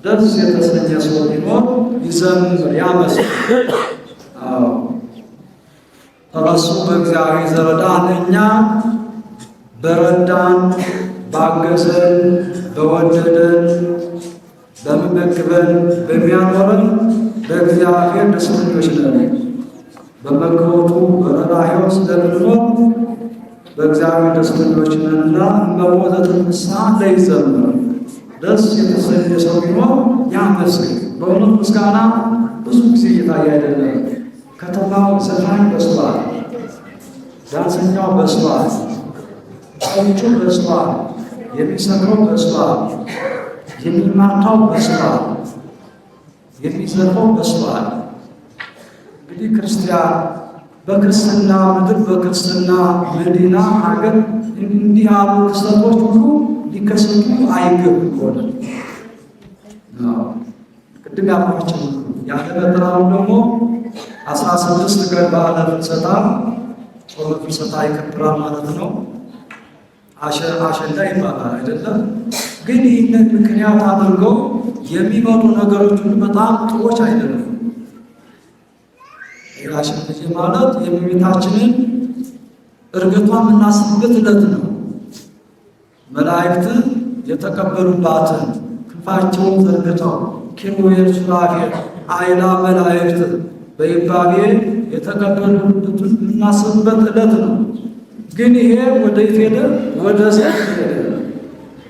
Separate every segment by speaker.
Speaker 1: ደስ የተሰኘ ሰው ቢኖር ይዘምር ያመስግን። እርሱ በእግዚአብሔር ዘረዳን፣ እኛ በረዳን፣ ባገዘን፣ በወደደን፣ በሚመግበን፣ በሚያኖረን በእግዚአብሔር ደስተኞች ነን። በመግቦቱ በርኅራኄው ስለምንኖር በእግዚአብሔር ደስተኞች ነንና እመቦ ዘትንሣ ለይዘምር። ደስ የተሰኘ ሰው ቢኖር ያመስግን። በእውነት ምስጋና ብዙ ጊዜ እየታየ አይደለም። ከተማው ዘፋኝ በዝቷል፣ ዳንሰኛው በዝቷል፣ ጠጩ በዝቷል፣ የሚሰክረው በዝቷል፣ የሚማታው በዝቷል፣ የሚዘርፈው በዝቷል። እንግዲህ ክርስቲያን በክርስትና ምድር በክርስትና መዲና ሀገር እንዲህ ያሉ ክስተቶች ሁሉ ሊከሰቱ አይገቡም። ሆነ ቅድም ያልኳቸው ያለመጠራሩ ደግሞ 16 ቀን በዓለ ፍልሰታ ጾመ ፍልሰታ ይከበራል ማለት ነው። አሸንዳ ይባላል አይደለም። ግን ይህንን ምክንያት አድርገው የሚመጡ ነገሮች ሁሉ በጣም ጥሩዎች አይደለም። የራሽን ጊዜ ማለት የእመቤታችንን እርገቷን የምናስብበት ዕለት ነው። መላእክት የተቀበሉባትን ክንፋቸውን ዘርግተው ኪሩቤል ሱራፌል አእላፍ መላእክት በይባቤ የተቀበሉበትን የምናስብበት ዕለት ነው። ግን ይሄ ወደ ሄደ፣ ወደ ሴት ሄደ፣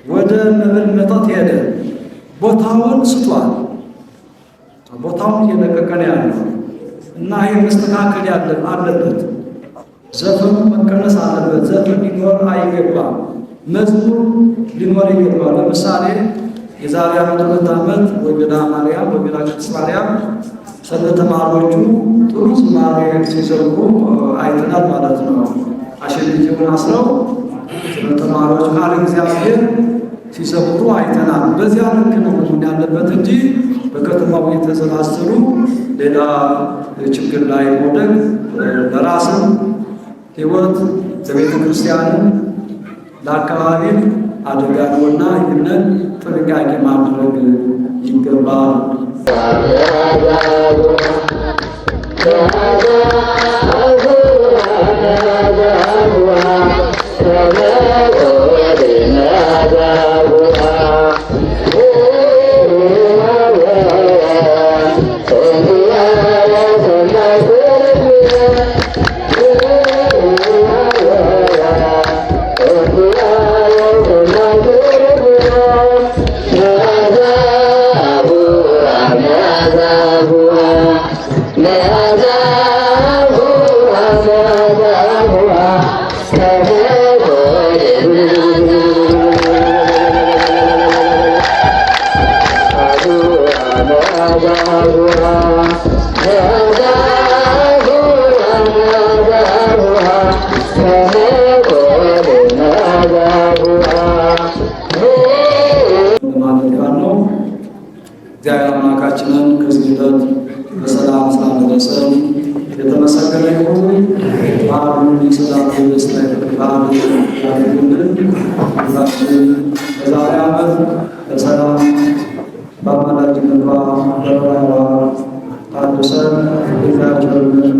Speaker 1: ወደ መብል መጠጥ ሄደ። ቦታውን ስቷል። ቦታውን እየለቀቀ ነው ያለው እና ይሄ መስተካከል አለበት። ዘፈኑ መቀነስ አለበት። ዘፈን ሊኖር አይገባም። መዝሙር ሊኖር ይገባል። ለምሳሌ የዛሬ 2 ዓመት ወገዳ ማርያም ወገዳ ቅድስት ማርያም ስለተማሪዎቹ ጥሩ ዝማሬ ሲዘምሩ አይተናል ማለት ነው። አሸንዲውን አስረው ስለተማሪዎች ቃል እግዚአብሔር ሲዘምሩ አይተናል። በዚያ ልክ ነው መሆን ያለበት እንጂ በከተማው የተሰላሰሉ ሌላ ችግር ላይ መውደቅ ለራስም ሕይወት ለቤተ ክርስቲያንም ለአካባቢም አደጋ ነውና ይህንን ጥንቃቄ ማድረግ ይገባል። እግዚአብሔር አምላካችንን ከዚህ ዕለት በሰላም ስላደረሰን የተመሰገነ ይሁን። በዓሉን የሰላም የደስታ የፍቅር ያድርግልን። ሁላችን በዛሬ ዓመት በሰላም በአማላጅነቷ በረራዋ ታድሰን እግዚአብሔርን